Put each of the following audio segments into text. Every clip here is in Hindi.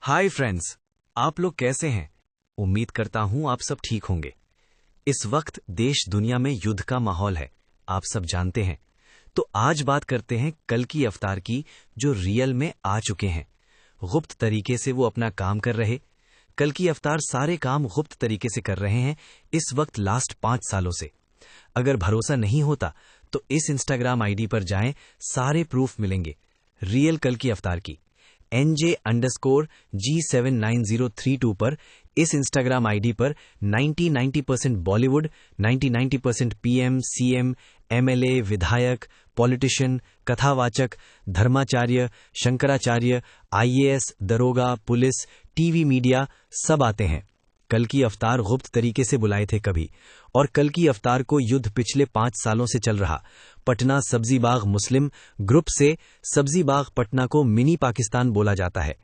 हाय फ्रेंड्स, आप लोग कैसे हैं? उम्मीद करता हूं आप सब ठीक होंगे। इस वक्त देश दुनिया में युद्ध का माहौल है, आप सब जानते हैं। तो आज बात करते हैं कल्कि अवतार की, जो रियल में आ चुके हैं। गुप्त तरीके से वो अपना काम कर रहे। कल्कि अवतार सारे काम गुप्त तरीके से कर रहे हैं इस वक्त लास्ट 5 सालों से। अगर भरोसा नहीं होता तो इस इंस्टाग्राम आईडी पर जाएं, सारे प्रूफ मिलेंगे रियल कल्कि अवतार की। NJ_G79032 पर इस इंस्टाग्राम आईडी पर 90% बॉलीवुड, 90% पीएम, सीएम, एमएलए, विधायक, पॉलिटिशियन, कथावाचक, धर्माचार्य, शंकराचार्य, आईएएस, दरोगा, पुलिस, टीवी मीडिया सब आते हैं। कल्कि अवतार गुप्त तरीके से बुलाए थे कभी, और कल्कि अवतार को युद्ध पिछले 5 सालों से चल रहा। पटना सब्जी बाग मुस्लिम ग्रुप से सब्जी बाग पटना को मिनी पाकिस्तान बोला जाता है।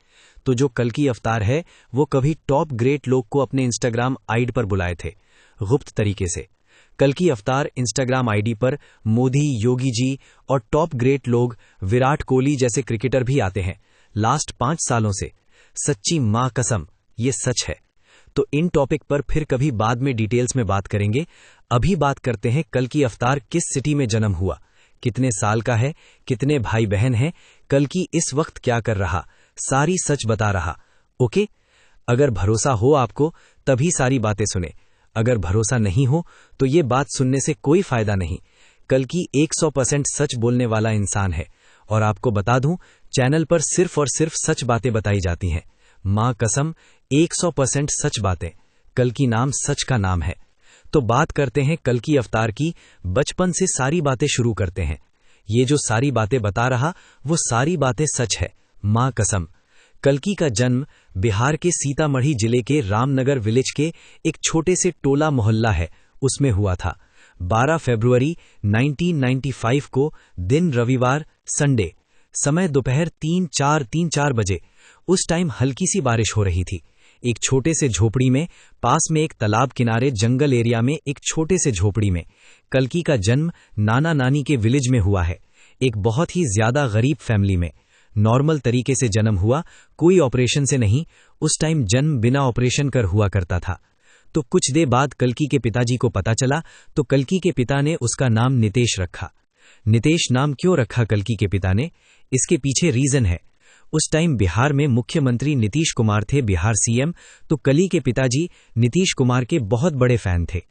तो जो कल्कि अवतार है वो कभी टॉप ग्रेट लोग को अपने इंस्टाग्राम आईडी पर बुलाए थे गुप्त तरीके से। कल्कि अवतार इंस्टाग्राम आईडी पर मोदी, योगी जी और टॉप ग्रेट लोग, विराट कोहली जैसे क्रिकेटर भी आते हैं लास्ट 5 सालों से। सच्ची मां कसम, ये सच है। तो इन टॉपिक पर फिर कभी बाद में डिटेल्स में बात करेंगे। अभी बात करते हैं कल्कि अवतार किस सिटी में जन्म हुआ, कितने साल का है, कितने भाई बहन हैं, कल्कि इस वक्त क्या कर रहा, सारी सच बता रहा। ओके, अगर भरोसा हो आपको तभी सारी बातें सुने। अगर भरोसा नहीं हो तो ये बात सुनने से कोई फायदा नहीं। कल्कि 100% सच बोलने वाला इंसान है, और आपको बता दूं, चैनल पर सिर्फ और सिर्फ सच बातें बताई जाती हैं। मां कसम, 100% सच बातें। कल्कि नाम सच का नाम है। तो बात करते हैं कल्कि अवतार की। बचपन से सारी बातें शुरू करते हैं। ये जो सारी बातें बता रहा वो सारी बातें सच है, मां कसम। कल्कि का जन्म बिहार के सीतामढ़ी जिले के रामनगर विलेज के एक छोटे से टोला मोहल्ला है उसमें हुआ था। 12 फरवरी 1995 को, दिन रविवार, संडे, समय दोपहर 3-4 बजे। उस टाइम हल्की सी बारिश हो रही थी। एक छोटे से झोपड़ी में, पास में एक तालाब किनारे जंगल एरिया में एक छोटे से झोपड़ी में कल्कि का जन्म नाना नानी के विलेज में हुआ है। एक बहुत ही ज्यादा गरीब फैमिली में। नॉर्मल तरीके से जन्म हुआ, कोई ऑपरेशन से नहीं। उस टाइम जन्म बिना ऑपरेशन कर हुआ करता था। तो कुछ देर बाद कल्कि के पिताजी को पता चला, तो कल्कि के पिता ने उसका नाम नितेश रखा। नितेश नाम क्यों रखा कल्कि के पिता ने, इसके पीछे रीजन है। उस टाइम बिहार में मुख्यमंत्री नीतीश कुमार थे, बिहार सीएम। तो कल्कि के पिताजी नीतीश कुमार के बहुत बड़े फैन थे।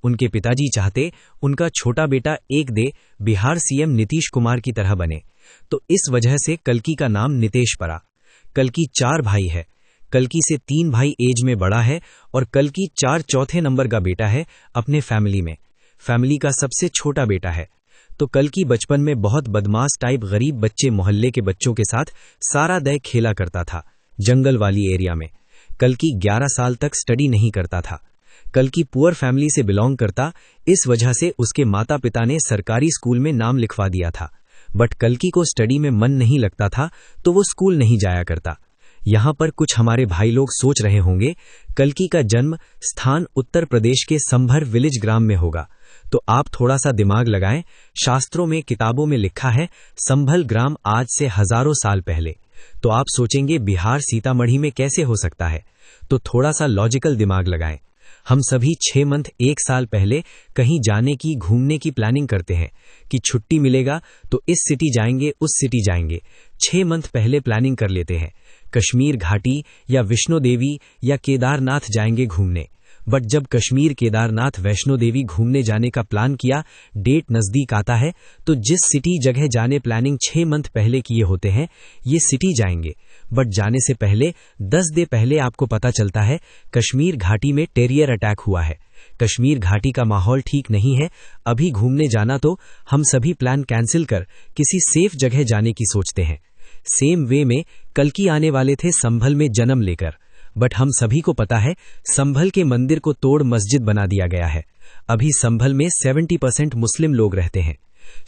उनके पिताजी चाहते उनका छोटा बेटा एक दे बिहार सीएम नीतीश कुमार की तरह बने। तो इस वजह से कल्कि का नाम नितेश पड़ा। कल्कि 4 भाई है। कल्कि से 3 भाई एज में बड़ा है, और कल्कि चौथे नंबर का बेटा है अपने फैमिली में। फैमिली का सबसे छोटा बेटा है। तो कल्कि बचपन में बहुत बदमाश टाइप गरीब बच्चे मोहल्ले के बच्चों के साथ सारा दिन खेला करता था जंगल वाली एरिया में। कल्कि 11 साल तक स्टडी नहीं करता था। कल्कि पुअर फैमिली से बिलोंग करता, इस वजह से उसके माता पिता ने सरकारी स्कूल में नाम लिखवा दिया था। बट कल्कि को स्टडी में मन नहीं लगता था, तो वो स्कूल नहीं जाया करता। यहाँ पर कुछ हमारे भाई लोग सोच रहे होंगे कल्कि का जन्म स्थान उत्तर प्रदेश के संभर विलेज ग्राम में होगा। तो आप थोड़ा सा दिमाग लगाएं। शास्त्रों में, किताबों में लिखा है संभल ग्राम आज से हजारों साल पहले। तो आप सोचेंगे बिहार सीतामढ़ी में कैसे हो सकता है। तो थोड़ा सा लॉजिकल दिमाग लगाएं। हम सभी 6 मंथ 1 साल पहले कहीं जाने की, घूमने की प्लानिंग करते हैं कि छुट्टी मिलेगा तो इस सिटी जाएंगे, उस सिटी जाएंगे। 6 मंथ पहले प्लानिंग कर लेते हैं, कश्मीर घाटी या वैष्णो देवी या केदारनाथ जाएंगे घूमने। बट जब कश्मीर, केदारनाथ, वैष्णो देवी घूमने जाने का प्लान किया, डेट नजदीक आता है, तो जिस सिटी जगह जाने प्लानिंग 6 मंथ पहले किए होते हैं, ये सिटी जाएंगे। बट जाने से पहले 10 दिन पहले आपको पता चलता है कश्मीर घाटी में टेरियर अटैक हुआ है। कश्मीर घाटी का माहौल ठीक नहीं है अभी घूमने जाना। तो हम सभी प्लान कैंसिल कर किसी सेफ जगह जाने की सोचते हैं। सेम वे में कल्कि आने वाले थे संभल में जन्म लेकर। बट हम सभी को पता है संभल के मंदिर को तोड़ मस्जिद बना दिया गया है। अभी संभल में 70% मुस्लिम लोग रहते हैं।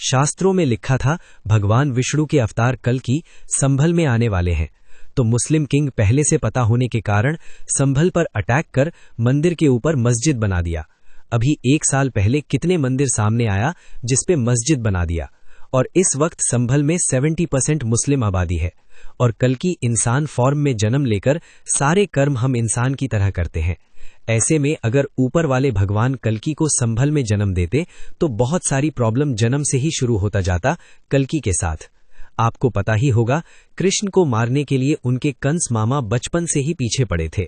शास्त्रों में लिखा था भगवान विष्णु के अवतार कल्कि संभल में आने वाले हैं। तो मुस्लिम किंग पहले से पता होने के कारण संभल पर अटैक कर मंदिर के ऊपर मस्जिद बना दिया। अभी 1 साल पहले कितने मंदिर सामने आया जिसपे मस्जिद बना दिया। और इस वक्त संभल में 70% मुस्लिम आबादी है। और कल्कि इंसान फॉर्म में जन्म लेकर सारे कर्म हम इंसान की तरह करते हैं। ऐसे में अगर ऊपर वाले भगवान कल्कि को संभल में जन्म देते तो बहुत सारी प्रॉब्लम जन्म से ही शुरू होता जाता कल्कि के साथ। आपको पता ही होगा, कृष्ण को मारने के लिए उनके कंस मामा बचपन से ही पीछे पड़े थे।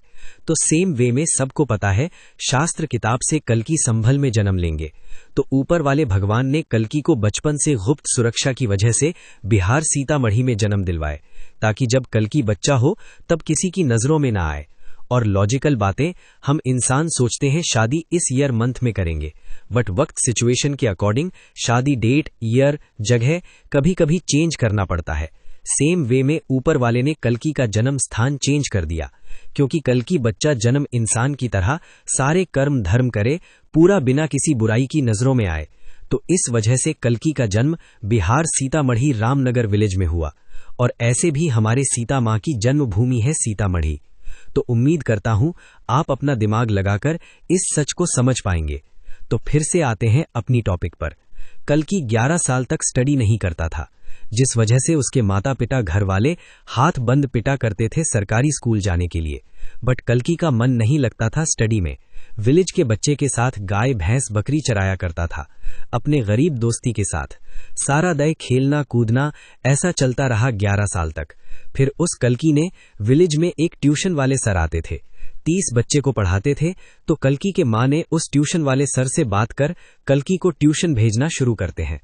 तो सेम वे में सबको पता है शास्त्र किताब से कल्कि संभल में जन्म लेंगे। तो ऊपर वाले भगवान ने कल्कि को बचपन से गुप्त सुरक्षा की वजह से बिहार सीतामढ़ी में जन्म दिलवाए, ताकि जब कल्कि बच्चा हो तब किसी की नजरों में ना आए। और लॉजिकल बातें हम इंसान सोचते हैं शादी इस ईयर मंथ में करेंगे, बट वक्त सिचुएशन के अकॉर्डिंग शादी डेट, ईयर, जगह कभी कभी चेंज करना पड़ता है। सेम वे में ऊपर वाले ने कल्कि का जन्म स्थान चेंज कर दिया, क्योंकि कल्कि बच्चा जन्म इंसान की तरह सारे कर्म धर्म करे, पूरा बिना किसी बुराई की नजरों में आए। तो इस वजह से कल्कि का जन्म बिहार सीतामढ़ी रामनगर विलेज में हुआ। और ऐसे भी हमारे सीता माँ की जन्मभूमि है सीतामढ़ी। तो उम्मीद करता हूं आप अपना दिमाग लगाकर इस सच को समझ पाएंगे। तो फिर से आते हैं अपनी टॉपिक पर। कल्कि 11 साल तक स्टडी नहीं करता था, जिस वजह से उसके माता पिता घर वाले हाथ बंद पिटा करते थे सरकारी स्कूल जाने के लिए। बट कल्कि का मन नहीं लगता था स्टडी में। विलेज के बच्चे के साथ गाय भैंस बकरी चराया करता था, अपने गरीब दोस्ती के साथ। सारा दिन खेलना कूदना ऐसा चलता रहा 11 साल तक। फिर उस कल्कि ने विलेज में एक ट्यूशन वाले सर आते थे, 30 बच्चे को पढ़ाते थे। तो कल्कि के माँ ने उस ट्यूशन वाले सर से बात कर कल्कि को ट्यूशन भेजना शुरू करते हैं।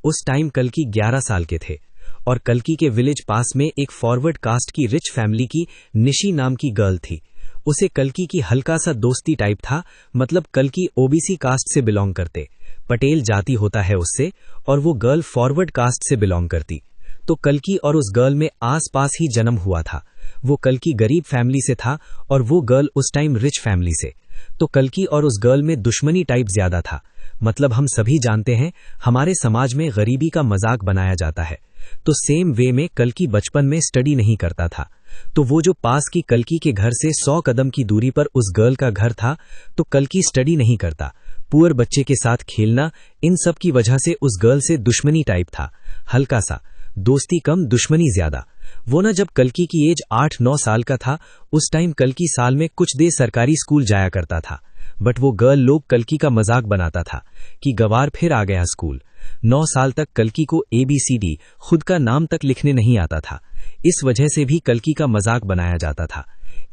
उस टाइम कल्कि 11 साल के थे और कल्कि के विलेज पास में एक फॉरवर्ड कास्ट की रिच फैमिली की निशी नाम की गर्ल थी। उसे कल्कि की हल्का सा दोस्ती टाइप था, मतलब कल्कि ओबीसी कास्ट से बिलोंग करते, पटेल जाति होता है उससे, और वो गर्ल फॉरवर्ड कास्ट से बिलोंग करती। तो कल्कि और उस गर्ल में आस पास ही जन्म हुआ था। वो कल्कि गरीब फैमिली से था और वो गर्ल उस टाइम रिच फैमिली से। तो कल्कि और उस गर्ल में दुश्मनी टाइप ज्यादा था। मतलब हम सभी जानते हैं हमारे समाज में गरीबी का मजाक बनाया जाता है। तो सेम वे में कल्कि बचपन में स्टडी नहीं करता था। तो वो जो पास की कल्कि के घर से 100 कदम की दूरी पर उस गर्ल का घर था, तो कल्कि स्टडी नहीं करता, पुअर बच्चे के साथ खेलना, इन सब की वजह से उस गर्ल से दुश्मनी टाइप था। हल्का सा दोस्ती कम, दुश्मनी ज्यादा। वो ना जब कल्कि की एज 8-9 साल का था, उस टाइम कल्कि साल में कुछ देर सरकारी स्कूल जाया करता था। बट वो गर्ल लोग कल्कि का मजाक बनाता था कि गवार फिर आ गया स्कूल। 9 साल तक कल्कि को ABCD खुद का नाम तक लिखने नहीं आता था। इस वजह से भी कल्कि का मजाक बनाया जाता था।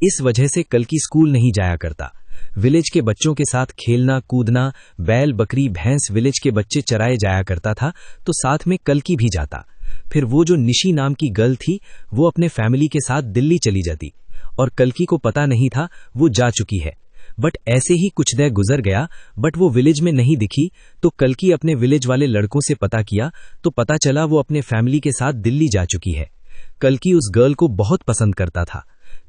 इस वजह से कल्कि स्कूल नहीं जाया करता। विलेज के बच्चों के साथ खेलना कूदना, बैल बकरी भैंस विलेज के बच्चे चराए जाया करता था, तो साथ में कल्कि भी जाता। फिर वो जो निशी नाम की गर्ल थी, वो अपने फैमिली के साथ दिल्ली चली जाती और कल्कि को पता नहीं था वो जा चुकी है। बट ऐसे ही कुछ देर गुजर गया, बट वो विलेज में नहीं दिखी। तो कल्कि अपने विलेज वाले लड़कों से पता किया, तो पता चला वो अपने फैमिली के साथ दिल्ली जा चुकी है। कल्कि उस गर्ल को बहुत पसंद करता था।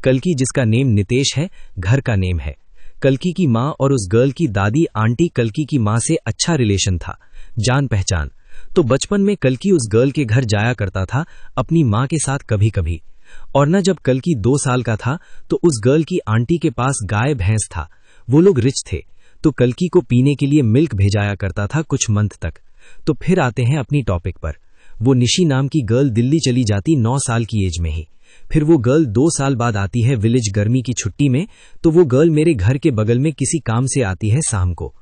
कल्कि जिसका नेम नितेश है, घर का नेम है। कल्कि की माँ और उस गर्ल की दादी आंटी कल्कि की माँ से अच्छा रिलेशन था, जान पहचान। तो बचपन में कल्कि उस गर्ल के घर जाया करता था अपनी माँ के साथ कभी कभी। और न जब कल्कि 2 साल का था, तो उस गर्ल की आंटी के पास गाय भैंस था। वो लोग रिच थे, तो कल्कि को पीने के लिए मिल्क भेजाया करता था कुछ मंथ तक। तो फिर आते हैं अपनी टॉपिक पर। वो निशी नाम की गर्ल दिल्ली चली जाती 9 साल की एज में ही। फिर वो गर्ल 2 साल बाद आती है विलेज गर्मी की छुट्टी में। तो वो गर्ल मेरे घर के बगल में किसी काम से आती है शाम को।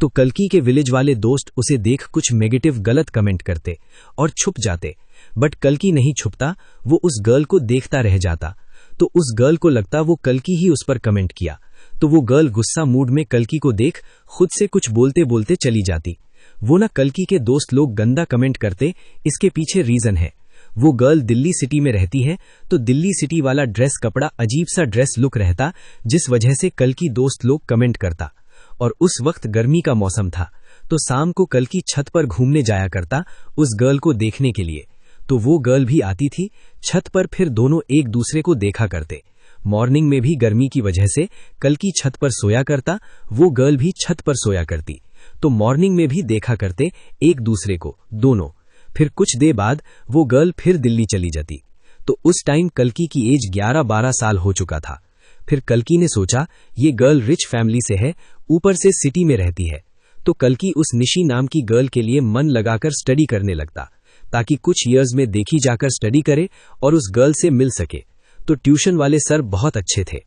तो कल्कि के विलेज वाले दोस्त उसे देख कुछ नेगेटिव गलत कमेंट करते और छुप जाते। बट कल्कि नहीं छुपता, वो उस गर्ल को देखता रह जाता। तो उस गर्ल को लगता वो कल्कि ही उस पर कमेंट किया। तो वो गर्ल गुस्सा मूड में कल्कि को देख खुद से कुछ बोलते बोलते चली जाती। वो ना कल्कि के दोस्त लोग गंदा कमेंट करते, इसके पीछे रीजन है। वो गर्ल दिल्ली सिटी में रहती है, तो दिल्ली सिटी वाला ड्रेस कपड़ा अजीब सा ड्रेस लुक रहता, जिस वजह से कल्कि दोस्त लोग कमेंट करता। और उस वक्त गर्मी का मौसम था, तो शाम को कल्कि छत पर घूमने जाया करता उस गर्ल को देखने के लिए। तो वो गर्ल भी आती थी छत पर, फिर दोनों एक दूसरे को देखा करते। मॉर्निंग में भी गर्मी की वजह से कल्कि छत पर सोया करता, वो गर्ल भी छत पर सोया करती। तो मॉर्निंग में भी देखा करते एक दूसरे को दोनों। फिर कुछ देर बाद वो गर्ल फिर दिल्ली चली जाती। तो उस टाइम कल्कि की एज 11-12 साल हो चुका था। फिर कल्कि ने सोचा ये गर्ल रिच फैमिली से है, ऊपर से सिटी में रहती है। तो कल्कि उस निशी नाम की गर्ल के लिए मन लगाकर स्टडी करने लगता। ताकि कुछ ईयर्स में देखी जाकर स्टडी करे और उस गर्ल से मिल सके। तो ट्यूशन वाले सर बहुत अच्छे थे।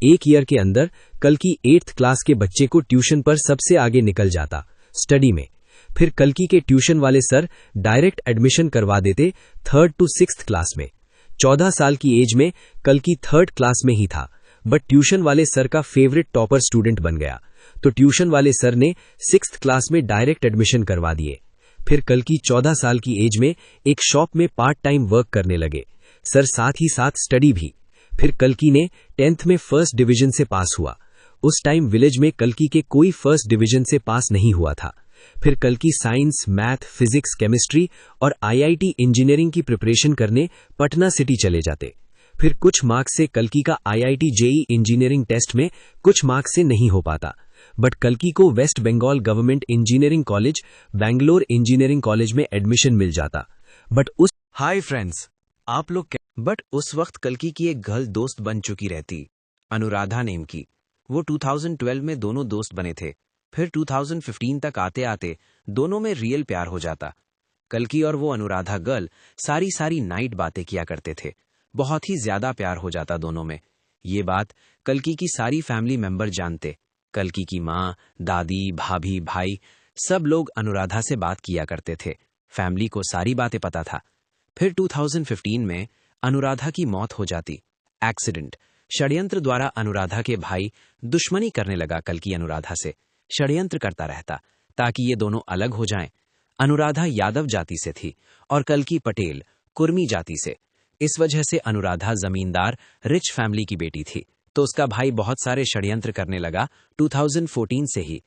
एक ईयर के अंदर कल्कि 8th क्लास के बच्चे को ट्यूशन पर सबसे आगे निकल जाता स्टडी में। फिर कल्कि के ट्यूशन वाले सर डायरेक्ट एडमिशन करवा देते 3rd to 6th क्लास में। 14 साल की एज में कल्कि 3rd क्लास में ही था, बट ट्यूशन वाले सर का फेवरेट टॉपर स्टूडेंट बन गया। तो ट्यूशन वाले सर ने 6th क्लास में डायरेक्ट एडमिशन करवा दिए। फिर कल्कि 14 साल की एज में एक शॉप में पार्ट टाइम वर्क करने लगे, सर साथ ही साथ स्टडी भी। फिर कल्कि ने 10th में फर्स्ट डिवीजन से पास हुआ। उस टाइम विलेज में कल्कि के कोई फर्स्ट डिवीजन से पास नहीं हुआ था। फिर कल्कि साइंस, मैथ, फिजिक्स, केमिस्ट्री और आईआईटी इंजीनियरिंग की प्रिपरेशन करने पटना सिटी चले जाते। फिर कुछ मार्क्स से कल्कि का आईआईटी जेई इंजीनियरिंग टेस्ट में कुछ मार्क्स से नहीं हो पाता, बट कल्कि को West Bengal government engineering college, Bangalore engineering college में एडमिशन मिल जाता। हाय फ्रेंड्स, आप लोग बट उस वक्त कल्कि की एक गर्ल दोस्त बन चुकी रहती, अनुराधा नेम की। वो 2012 में दोनों दोस्त बने थे। फिर 2015 तक आते आते दोनों में रियल प्यार हो जाता। कल्कि और वो अनुराधा गर्ल सारी नाइट बातें किया करते थे। बहुत ही ज्यादा प्यार हो जाता दोनों में। ये बात कल्कि की सारी फैमिली मेंबर जानते। कल्कि की माँ, दादी, भाभी, भाई सब लोग अनुराधा से बात किया करते थे। फैमिली को सारी बातें पता था। फिर 2015 में अनुराधा की मौत हो जाती, एक्सीडेंट। षड्यंत्र द्वारा अनुराधा के भाई दुश्मनी करने लगा कल्कि अनुराधा से। षड्यंत्र करता रहता ताकि ये दोनों अलग हो जाएं। अनुराधा यादव जाति से थी और कल्कि पटेल, कुर्मी जाति से। इस वजह से अनुराधा जमींदार रिच फैमिली की बेटी थी, तो उसका भाई बहुत सारे षड्यंत्र करने लगा 2014 से ही।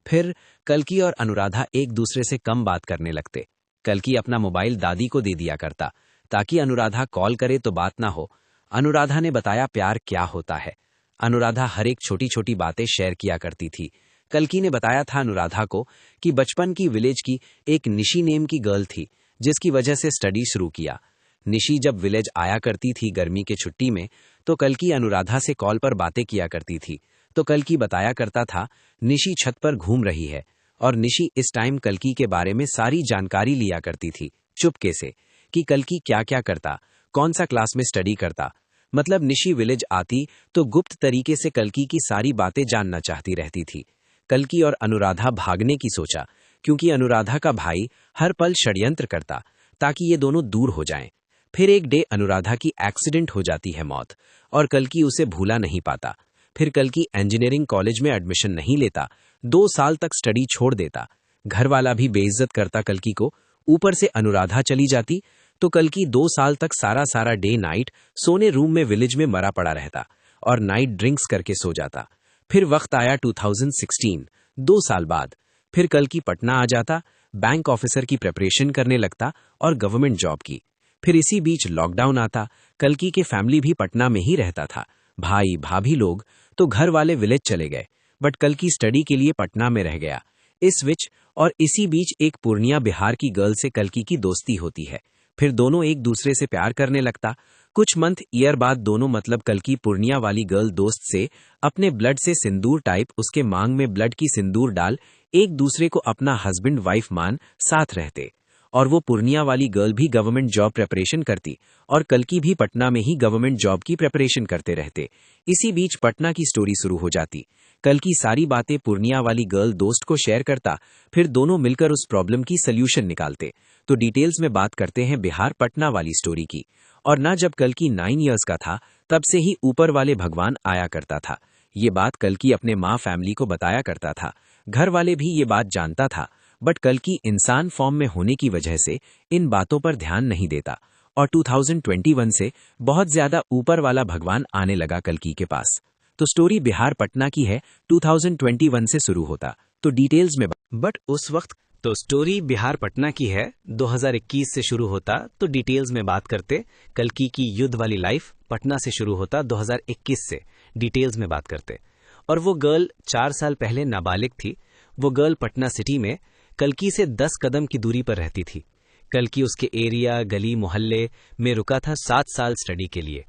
फिर कल्कि और अनुराधा एक दूसरे से कम बात करने लगते। कल्कि अपना मोबाइल दादी को दे दिया करता ताकि अनुराधा कॉल करे तो बात ना हो। अनुराधा ने बताया प्यार क्या होता है। अनुराधा हर एक छोटी छोटी बातें शेयर किया करती थी। कल्कि ने बताया था अनुराधा को कि बचपन की विलेज की एक निशी नेम की गर्ल थी, जिसकी वजह से स्टडी शुरू किया। निशी जब विलेज आया करती थी गर्मी के छुट्टी में, तो कल्कि अनुराधा से कॉल पर बातें किया करती थी। तो कल्कि बताया करता था निशी छत पर घूम रही है, और निशी इस टाइम कल्कि के बारे में सारी जानकारी लिया करती थी चुपके से, कि कल्कि क्या क्या करता, कौन सा क्लास में स्टडी करता। मतलब निशी विलेज आती तो गुप्त तरीके से कल्कि की सारी बातें जानना चाहती रहती थी। कल्कि और अनुराधा भागने की सोचा, क्योंकि अनुराधा का भाई हर पल षड्यंत्र करता ताकि ये दोनों दूर हो जाएं। फिर एक डे अनुराधा की एक्सीडेंट हो जाती है मौत, और कल्कि उसे भूला नहीं पाता। फिर कल्कि इंजीनियरिंग कॉलेज में एडमिशन नहीं लेता, 2 साल तक स्टडी छोड़ देता। घर वाला भी बेइज्जत करता कल्कि को। ऊपर से अनुराधा चली जाती तो कल्कि 2 साल तक सारा डे नाइट सोने रूम में विलेज में मरा पड़ा रहता और नाइट ड्रिंक्स करके सो जाता। फिर वक्त आया 2016, 2 साल बाद। फिर कल्कि पटना आ जाता, बैंक ऑफिसर की प्रिपरेशन करने लगता और गवर्नमेंट जॉब की। फिर इसी बीच लॉकडाउन आता। कल्कि के फैमिली भी पटना में ही रहता था, भाई भाभी लोग। तो घर वाले विलेज चले गए, बट कल्कि स्टडी के लिए पटना में रह गया। इसी बीच एक पूर्णिया बिहार की गर्ल से कल्कि की दोस्ती होती है। फिर दोनों एक दूसरे से प्यार करने लगता। कुछ मंथ ईयर बाद दोनों मतलब कल्कि पूर्णिया वाली गर्ल दोस्त से अपने ब्लड से सिंदूर टाइप उसके मांग में ब्लड की सिंदूर डाल एक दूसरे को अपना हस्बैंड वाइफ मान साथ रहते। और वो पूर्णिया वाली गर्ल भी गवर्नमेंट जॉब प्रिपरेशन करती और कल्कि भी पटना में ही गवर्नमेंट जॉब की प्रिपरेशन करते रहते। इसी बीच पटना की स्टोरी शुरू हो जाती। कल्कि सारी बातें पूर्णिया वाली गर्ल दोस्त को शेयर करता, फिर दोनों मिलकर उस प्रॉब्लम की सल्यूशन निकालते। तो डिटेल्स में बात करते हैं बिहार पटना वाली स्टोरी की। और ना जब कल्कि 9 इयर्स का था तब से ही ऊपर वाले भगवान आया करता था। ये बात कल्कि अपने माँ फैमिली को बताया करता था। घर वाले भी ये बात जानता था, बट कल्कि इंसान फॉर्म में होने की वजह से इन बातों पर ध्यान नहीं देता। और 2021 से बहुत ज्यादा ऊपर वाला भगवान आने लगा कल्कि के पास। तो स्टोरी बिहार पटना की है, 2021 से शुरू होता। तो डिटेल्स में बट उस वक्त तो स्टोरी बिहार पटना की है, 2021 से शुरू होता। तो डिटेल्स में बात करते। कल्कि की युद्ध वाली लाइफ पटना से शुरू होता 2021 से। डिटेल्स में बात करते। और वो गर्ल 4 साल पहले नाबालिग थी। वो गर्ल पटना सिटी में कल्कि से 10 कदम की दूरी पर रहती थी। कल्कि उसके एरिया, गली, मोहल्ले में रुका था 7 साल स्टडी के लिए।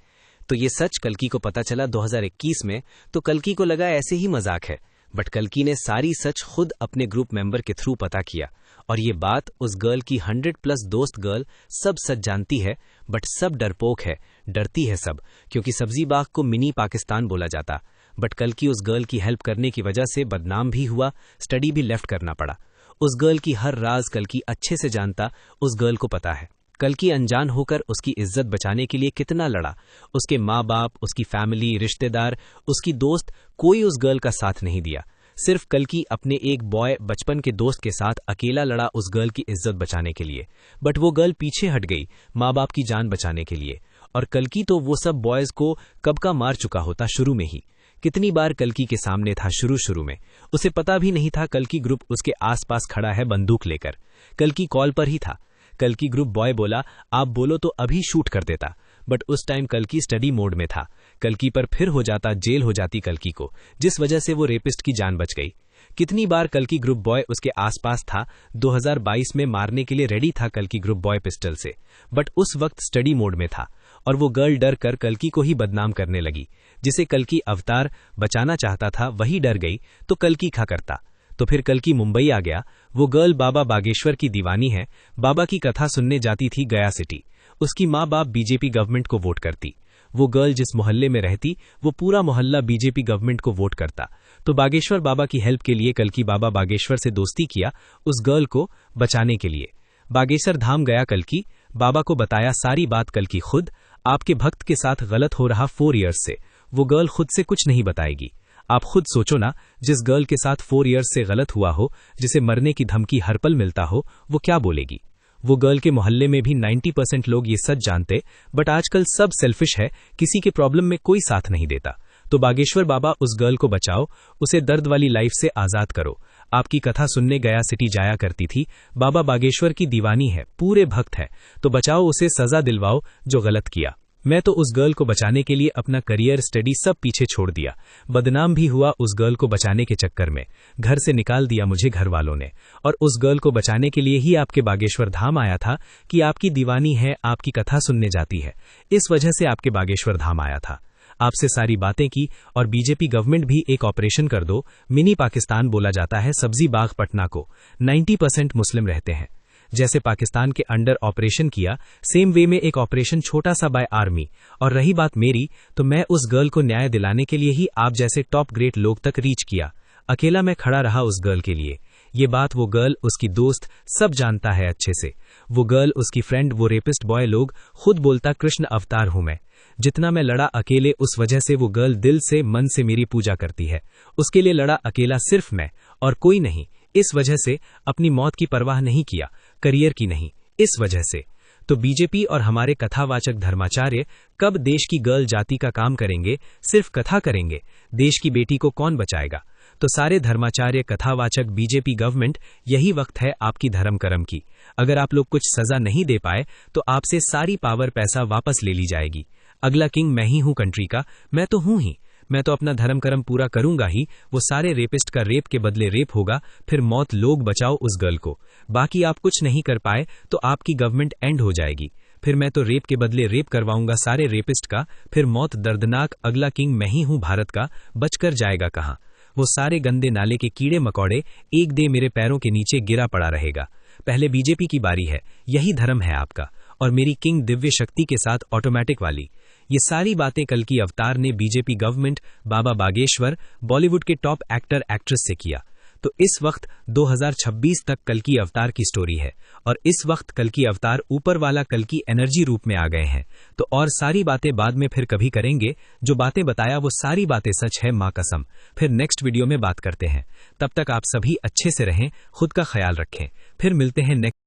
तो ये सच कल्कि को पता चला 2021 में। तो कल्कि को लगा ऐसे ही मजाक है, बट कल्कि ने सारी सच खुद अपने ग्रुप मेंबर के थ्रू पता किया, और ये बात उस गर्ल की 100+ दोस्त गर्ल सब सच जानती है, बट सब डरपोक है, डरती है सब, क्योंकि सब्जी बाग को मिनी पाकिस्तान बोला जाता। बट कल्कि उस गर्ल की हेल्प करने की वजह से बदनाम भी हुआ, स्टडी भी लेफ्ट करना पड़ा। उस गर्ल की हर राज कल्कि अच्छे से जानता, उस गर्ल को पता है कल्कि अनजान होकर उसकी इज्जत बचाने के लिए कितना लड़ा। उसके माँ बाप, उसकी फैमिली, रिश्तेदार, उसकी दोस्त, कोई उस गर्ल का साथ नहीं दिया। सिर्फ कल्कि अपने एक बॉय बचपन के दोस्त के साथ अकेला लड़ा उस गर्ल की इज्जत बचाने के लिए। बट वो गर्ल पीछे हट गई माँ बाप की जान बचाने के लिए, और कल्कि तो वो सब बॉयज को कब का मार चुका होता शुरू में ही। कितनी बार कल्कि के सामने था शुरू में, उसे पता भी नहीं था कल्कि ग्रुप उसके आसपास खड़ा है बंदूक लेकर। कल्कि कॉल पर ही था। कल्कि ग्रुप बॉय बोला आप बोलो तो अभी शूट कर देता, बट उस टाइम कल्कि स्टडी मोड में था। कल्कि पर फिर हो जाता, जेल हो जाती कल्कि को, जिस वजह से वो रेपिस्ट की जान बच गई। कितनी बार कल्कि ग्रुप बॉय उसके आसपास था। 2022 में मारने के लिए रेडी था कल्कि ग्रुप बॉय पिस्टल से, बट उस वक्त स्टडी मोड में था, और वो गर्ल डर कर कल्कि को ही बदनाम करने लगी। जिसे कल्कि अवतार बचाना चाहता था वही डर गई, तो कल्कि खा करता। तो फिर कल्कि मुंबई आ गया। वो गर्ल बाबा बागेश्वर की दीवानी है, बाबा की कथा सुनने जाती थी गया सिटी। उसकी माँ बाप बीजेपी गवर्नमेंट को वोट करती। वो गर्ल जिस मोहल्ले में रहती वो पूरा मोहल्ला बीजेपी गवर्नमेंट को वोट करता। तो बागेश्वर बाबा की हेल्प के लिए कल्कि बाबा बागेश्वर से दोस्ती किया उस गर्ल को बचाने के लिए। बागेश्वर धाम गया कल्कि, बाबा को बताया सारी बात कल्कि खुद। आपके भक्त के साथ गलत हो रहा 4 इयर्स से, वो गर्ल खुद से कुछ नहीं बताएगी। आप खुद सोचो ना, जिस गर्ल के साथ 4 इयर्स से गलत हुआ हो, जिसे मरने की धमकी हर पल मिलता हो, वो क्या बोलेगी। वो गर्ल के मोहल्ले में भी 90% लोग ये सच जानते, बट आजकल सब सेल्फिश है, किसी के प्रॉब्लम में कोई साथ नहीं देता। तो बागेश्वर बाबा उस गर्ल को बचाओ, उसे दर्द वाली लाइफ से आजाद करो। आपकी कथा सुनने गया सिटी जाया करती थी, बाबा बागेश्वर की दीवानी है, पूरे भक्त है, तो बचाओ उसे, सजा दिलवाओ जो गलत किया। मैं तो उस गर्ल को बचाने के लिए अपना करियर, स्टडी सब पीछे छोड़ दिया। बदनाम भी हुआ उस गर्ल को बचाने के चक्कर में, घर से निकाल दिया मुझे घर वालों ने, और उस गर्ल को बचाने के लिए ही आपके बागेश्वर धाम आया था कि आपकी दीवानी है, आपकी कथा सुनने जाती है, इस वजह से आपके बागेश्वर धाम आया था। आपसे सारी बातें की, और बीजेपी गवर्नमेंट भी एक ऑपरेशन कर दो। मिनी पाकिस्तान बोला जाता है सब्जी बाग पटना को। 90% मुस्लिम रहते हैं। जैसे पाकिस्तान के अंडर ऑपरेशन किया, सेम वे में एक ऑपरेशन छोटा सा बाय आर्मी। और रही बात मेरी, तो मैं उस गर्ल को न्याय दिलाने के लिए ही आप जैसे टॉप ग्रेट लोग तक रीच किया। अकेला मैं खड़ा रहा उस गर्ल के लिए। ये बात वो गर्ल, उसकी दोस्त सब जानता है अच्छे से। वो गर्ल, उसकी फ्रेंड, वो रेपिस्ट बॉय लोग, खुद बोलता कृष्ण अवतार हूं मैं। जितना मैं लड़ा अकेले, उस वजह से वो गर्ल दिल से मन से मेरी पूजा करती है। उसके लिए लड़ा अकेला सिर्फ मैं और कोई नहीं। इस वजह से अपनी मौत की परवाह नहीं किया, करियर की नहीं, इस वजह से। तो बीजेपी और हमारे कथावाचक धर्माचार्य कब देश की गर्ल जाति का काम करेंगे? सिर्फ कथा करेंगे। देश की बेटी को कौन बचाएगा? तो सारे धर्माचार्य, कथावाचक, बीजेपी गवर्नमेंट, यही वक्त है आपकी धर्म कर्म की। अगर आप लोग कुछ सजा नहीं दे पाए तो आपसे सारी पावर, पैसा वापस ले ली जाएगी। अगला किंग मैं ही हूं कंट्री का, मैं तो हूं ही। मैं तो अपना धर्म कर्म पूरा करूंगा ही। वो सारे रेपिस्ट का रेप के बदले रेप होगा, फिर मौत। लोग बचाओ उस गर्ल को। बाकी आप कुछ नहीं कर पाए तो आपकी गवर्नमेंट एंड हो जाएगी। फिर मैं तो रेप के बदले रेप करवाऊंगा सारे रेपिस्ट का, फिर मौत दर्दनाक। अगला किंग मैं ही हूं भारत का, बचकर जाएगा कहां? वो सारे गंदे नाले के कीड़े मकौड़े एक दे मेरे पैरों के नीचे गिरा पड़ा रहेगा। पहले बीजेपी की बारी है, यही धर्म है आपका, और मेरी किंग दिव्य शक्ति के साथ ऑटोमेटिक वाली। ये सारी बातें कल्कि अवतार ने बीजेपी गवर्नमेंट, बाबा बागेश्वर, बॉलीवुड के टॉप एक्टर एक्ट्रेस से किया। तो इस वक्त 2026 तक कल्कि अवतार की स्टोरी है, और इस वक्त कल्कि अवतार ऊपर वाला कल्कि एनर्जी रूप में आ गए हैं। तो और सारी बातें बाद में फिर कभी करेंगे। जो बातें बताया वो सारी बातें सच है, मां कसम। फिर नेक्स्ट वीडियो में बात करते हैं। तब तक आप सभी अच्छे से रहें, खुद का ख्याल रखें। फिर मिलते हैं नेक्स्ट